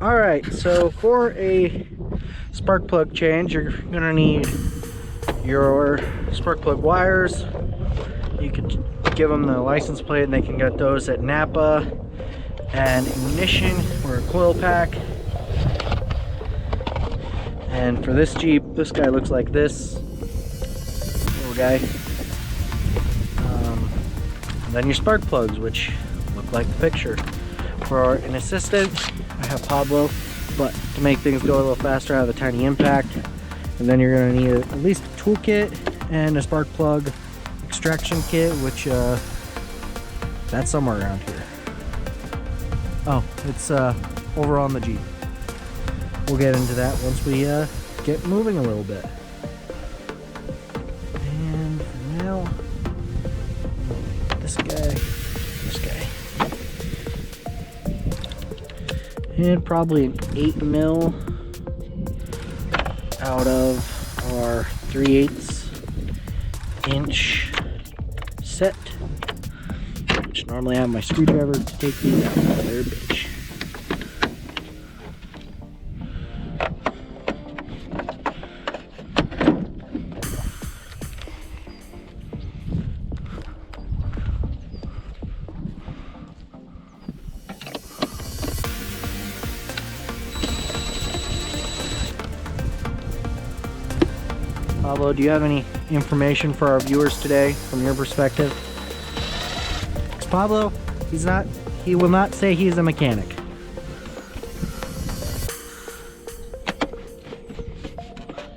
Alright, so for a spark plug change, you're gonna need your spark plug wires. You could give them the license plate and they can get those at Napa. And ignition or a coil pack. And for this Jeep, this guy looks like this little guy. And then your spark plugs, which look like the picture. For an assistant, I have Pablo, but to make things go a little faster, I have a tiny impact. And then you're gonna need at least a toolkit and a spark plug extraction kit, which that's somewhere around here. Oh, it's over on the Jeep. We'll get into that once we get moving a little bit. And for now, this guy. And probably an 8mm out of our 3/8 inch set, which normally I have my screwdriver to take these out of their bitch. Pablo, do you have any information for our viewers today from your perspective? 'Cause Pablo, he will not say he's a mechanic.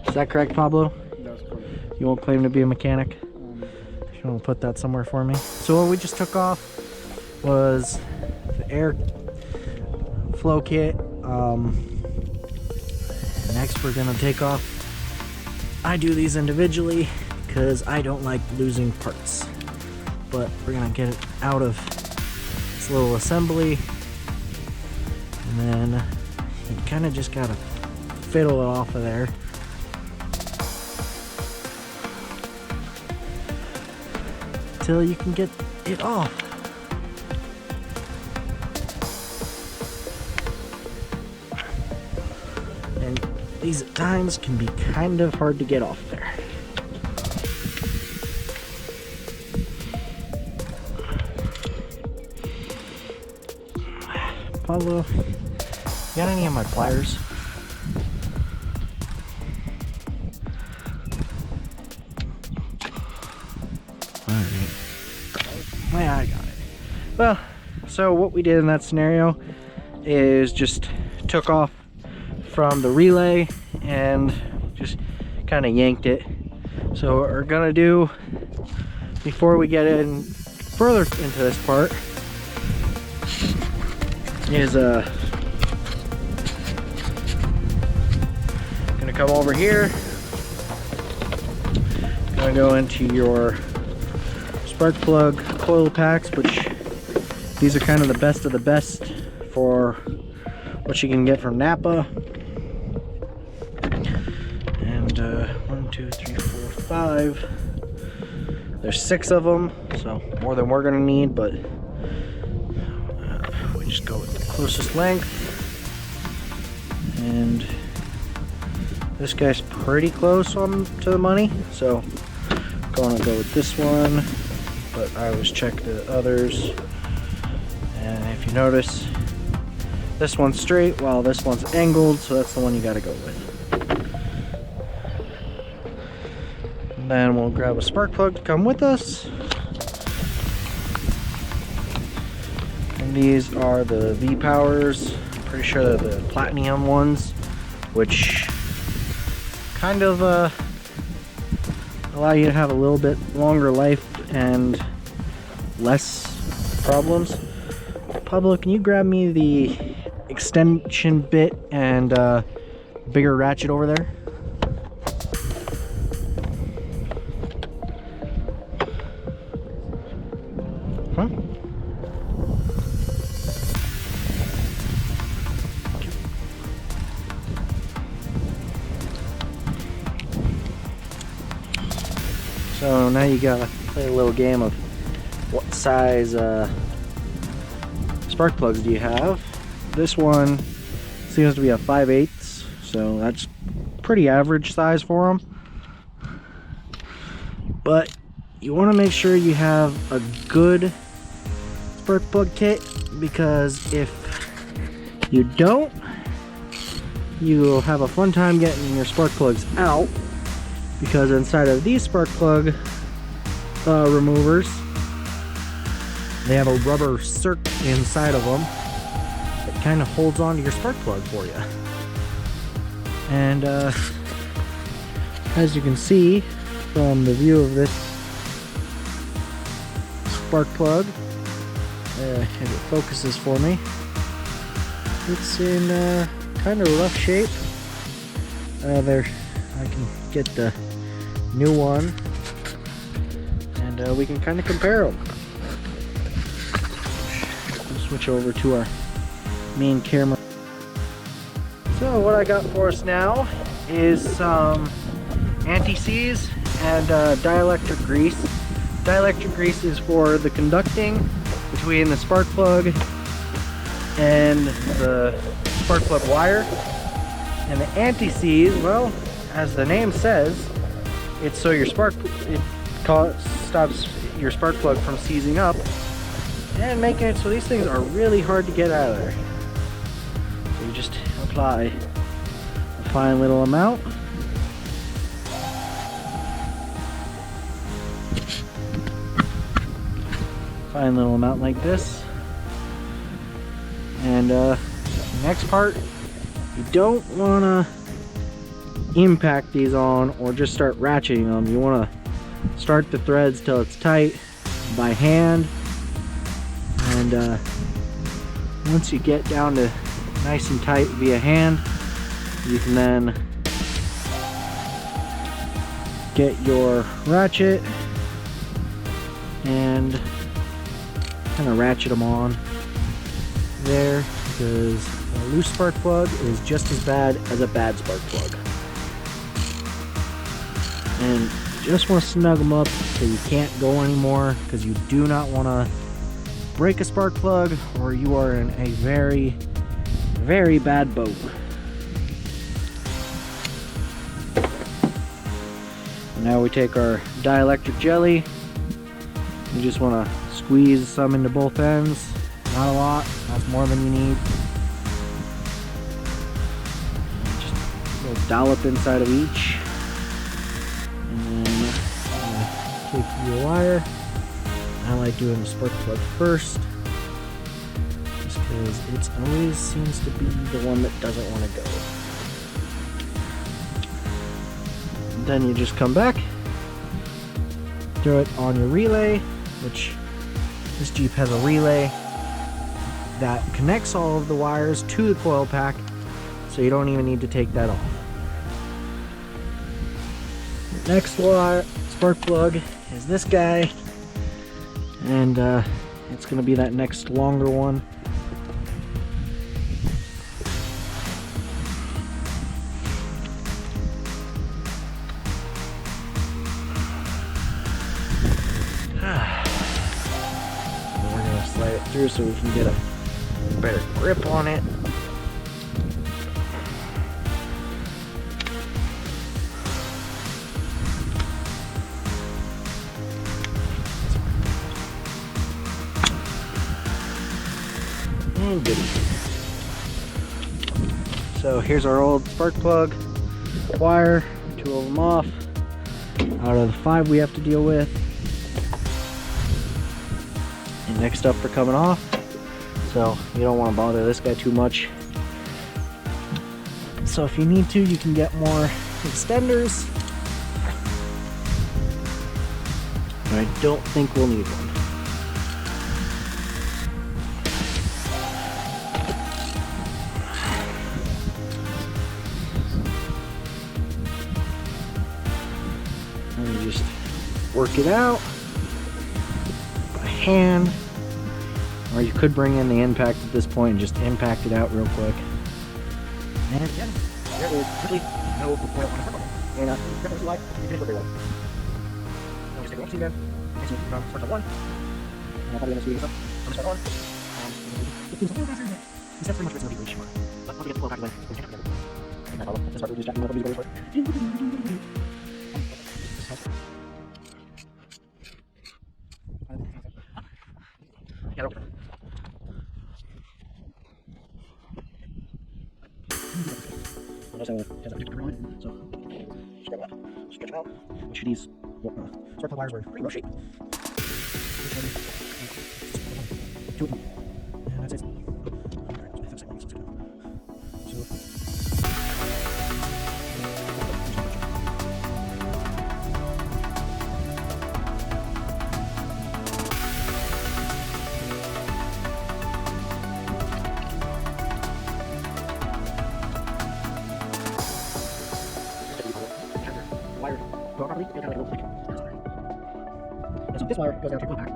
Is that correct, Pablo? That's correct. You won't claim to be a mechanic? You want to put that somewhere for me? So what we just took off was the air flow kit. Next we're gonna take off. I do these individually because I don't like losing parts, but we're gonna get it out of this little assembly, and then you kind of just gotta fiddle it off of there. Till you can get it off. And these at times can be kind of hard to get off there. Pablo, you got any of my pliers? Alright. Yeah, I got it. Well, so what we did in that scenario is just took off from the relay and just kind of yanked it. So what we're gonna do before we get in further into this part is gonna come over here, gonna go into your spark plug coil packs, which these are kind of the best of the best for what you can get from Napa. And 1, 2, 3, 4, 5. There's 6 of them, so more than we're gonna need, but we just go with the closest length. And this guy's pretty close on to the money, so I'm gonna go with this one. But I always check the others. And if you notice, this one's straight while this one's angled, so that's the one you gotta go with. And then we'll grab a spark plug to come with us. And these are the V-Powers. I'm pretty sure they're the platinum ones, which kind of allow you to have a little bit longer life and less problems. Pablo, can you grab me the extension bit and bigger ratchet over there? Huh? So now you gotta play a little game of what size spark plugs do you have. This one seems to be a 5/8, so that's pretty average size for them. But you want to make sure you have a good spark plug kit, because if you don't, you'll have a fun time getting your spark plugs out, because inside of these spark plug removers, they have a rubber circ inside of them that kind of holds on to your spark plug for you. And as you can see from the view of this spark plug, if it focuses for me, it's in kind of rough shape. There, I can get the new one, and we can kind of compare them. We'll switch over to our main camera. So what I got for us now is some anti-seize and dielectric grease. Dielectric grease is for the conducting between the spark plug and the spark plug wire. And the anti-seize, well, as the name says, it's so your stops your spark plug from seizing up and making it so these things are really hard to get out of there. So you just apply a fine little amount. Fine little amount like this. And the next part, you don't want to impact these on or just start ratcheting them. You want to start the threads till it's tight by hand, and once you get down to nice and tight via hand, you can then get your ratchet and kind of ratchet them on there, because a loose spark plug is just as bad as a bad spark plug. And you just want to snug them up so you can't go anymore, because you do not want to break a spark plug or you are in a very, very bad boat. Now we take our dielectric jelly. You just want to squeeze some into both ends. Not a lot, that's more than you need. Just a little dollop inside of each. And then take your wire. I like doing the spark plug first, just because it always seems to be the one that doesn't want to go. And then you just come back, throw it on your relay, which this Jeep has a relay that connects all of the wires to the coil pack, so you don't even need to take that off. Next wire, spark plug, is this guy, and it's going to be that next longer one. We're going to slide it through so we can get a better grip on it. And goody. So here's our old spark plug wire, 2 of them off out of the 5 we have to deal with. And next up for coming off, so you don't want to bother this guy too much. So if you need to, you can get more extenders. But I don't think we'll need one. And you just work it out by hand. Or you could bring in the impact at this point and just impact it out real quick. And yeah, there is really no point on it. And if you like, you can just look at it. I'll just take one again. It's from start to 1. And I'll probably end up speeding this up. I'm going to start on. That's pretty much what's going to be really short. But once we get the flow practice in, let's start reducing up these ready for it. Yeah, okay. Notice how it has a particular on it, so stretch them out, which these spark plug wires were pretty rough shape. Two of them, and that's it. Wire go properly, you gotta let it go quick. And so this wire goes down to the back.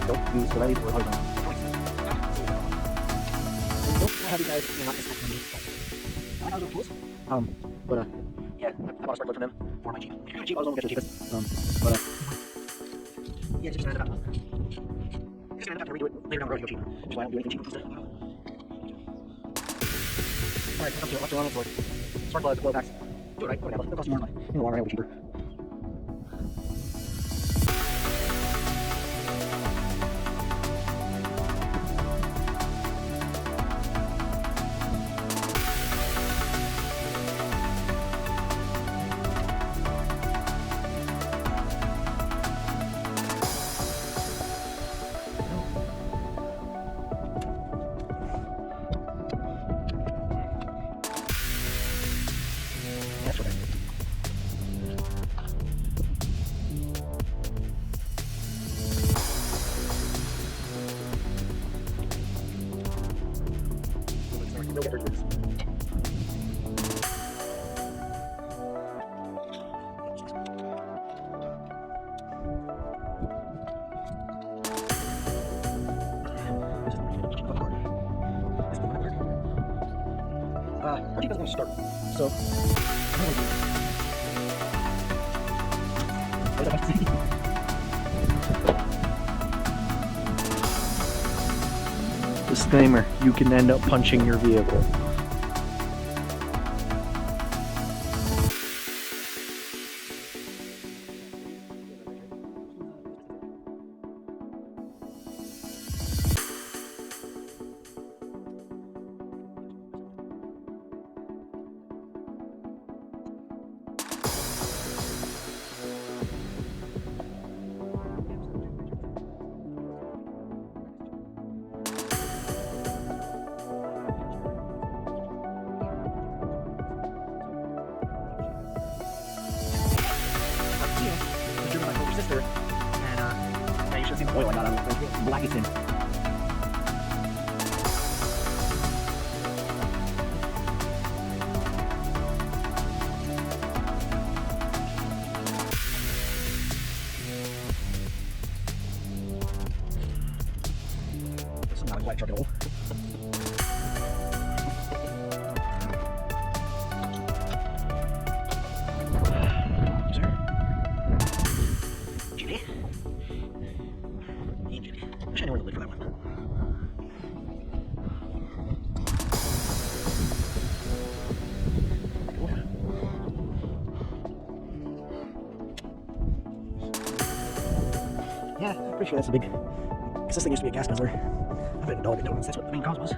Don't use the levers or horizontal. Don't have you guys not expect from me. I like how those tools. But yeah, I bought a spark plug from them for my Jeep. Jeep, I was only get the cheapest. Yeah, just gonna end up. Just gonna have to redo it later down the road to go cheaper. Which is why I don't do anything cheap instead. Alright, up to it. What's your long for? Spark plugs, blow packs. Do it right, whatever. It'll cost you more money. In the long run, it'll be cheaper. That's right. No get this. Our Jeep doesn't want to start, so disclaimer, you can end up punching your vehicle. Sister, and yeah, you should have seen the oil I got out of it. It's black as sin. This is not a quiet truck at all. I know where to look for that one. Yeah, pretty sure that's a big. Because this thing used to be a gas guzzler. I've been dog donuts. That's what the main cause was.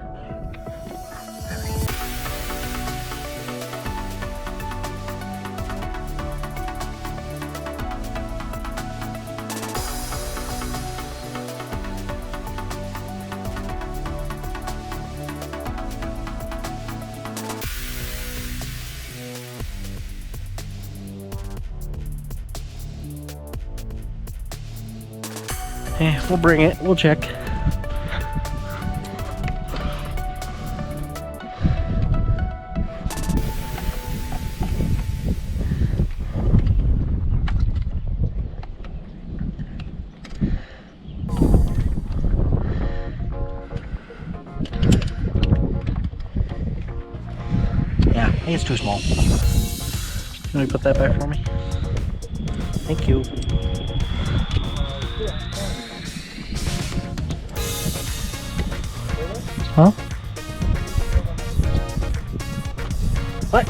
We'll bring it. We'll check. Yeah, I think it's too small. Can you put that back for me? Thank you. Huh? What?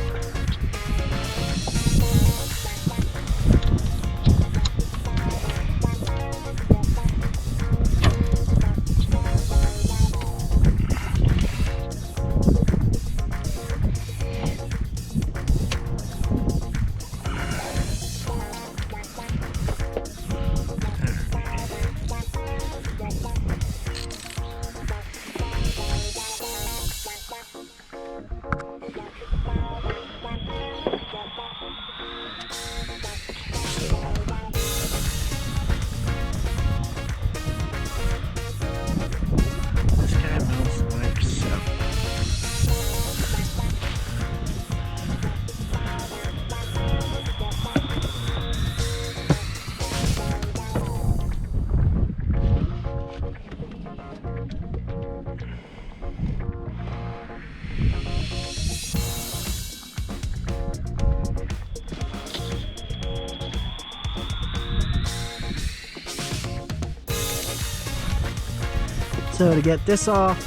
So to get this off,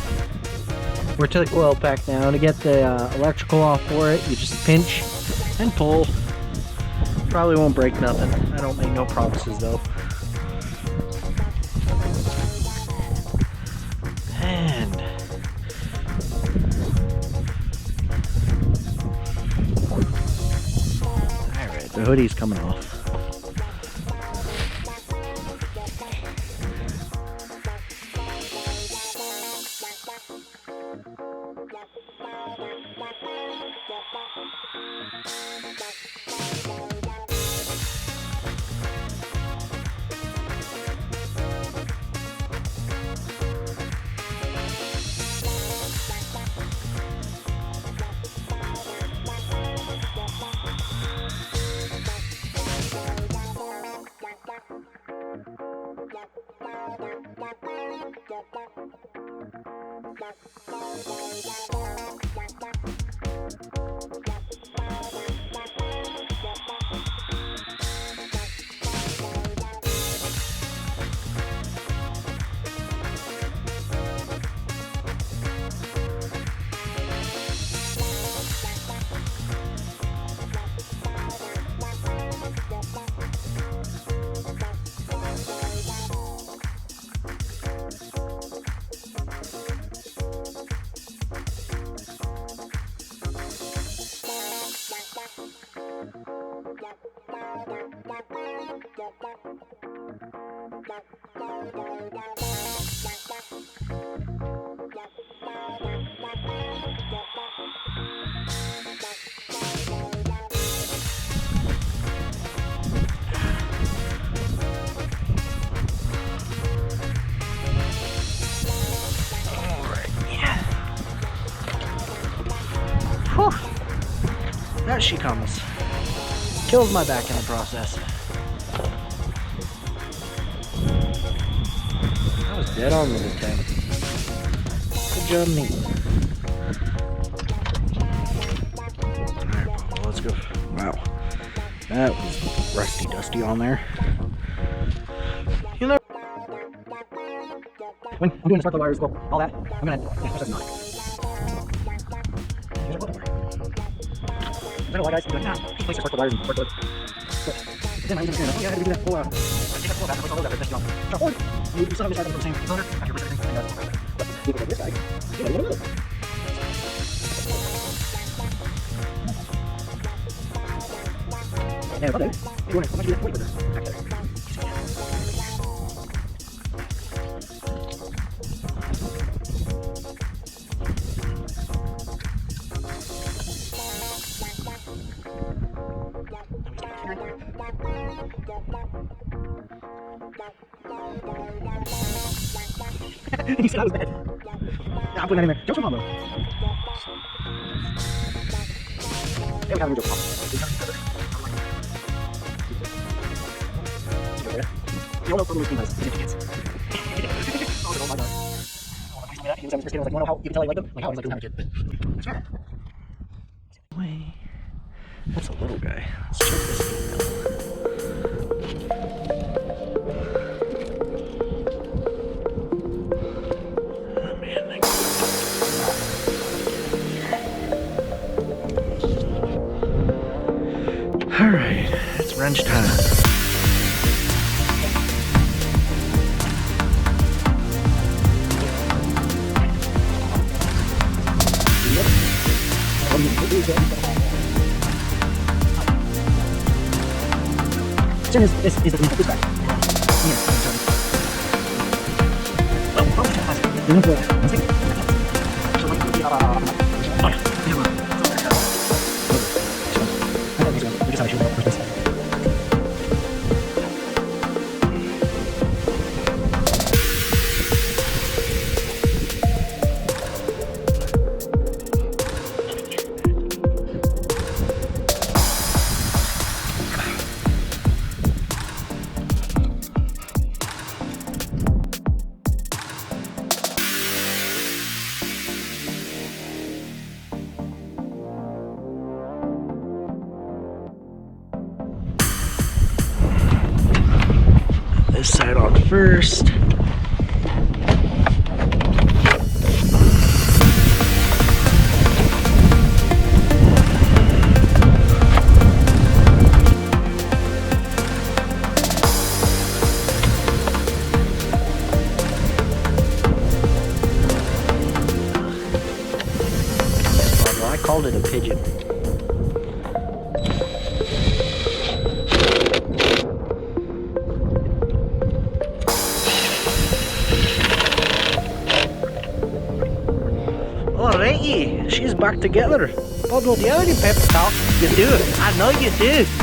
we're to the coil pack now. To get the electrical off for it, you just pinch and pull. Probably won't break nothing. I don't make no promises though. And alright, the hoodie's coming off. There she comes. Kills my back in the process. I was dead on with the 10. Good job, me. Alright, well, let's go. Wow. That was rusty dusty on there. You know, when I'm doing the sparkler wires, well, all that, I'm gonna, yeah, that's not. I don't know why guys, like, nah, just place the sparkler wires and sparkler. But then I'm just gonna, oh yeah, I had to do that whole, take that whole back and place all those after, or you still have to start from the same cylinder after you push everything, and but if you this guy, you know, look. Yeah, okay. You want to do that, wait with it, back there. You said I was bad. Yeah, I'm putting that in there. Jokes from Pablo. Yeah, we got a joke from Pablo. You don't know what routine does. Oh my god. He was having his first kid. I was like, you know how you can tell he liked them? Like, how? He's like, he was having a kid. That's right. Wait. That's a little guy. Let's check this female. Oh man, alright, it's wrench time. Turn is the push back. Here. This side on first. I called it a pigeon. Alrighty, she's back together. Pablo, do you have any pep talk? You do. I know you do.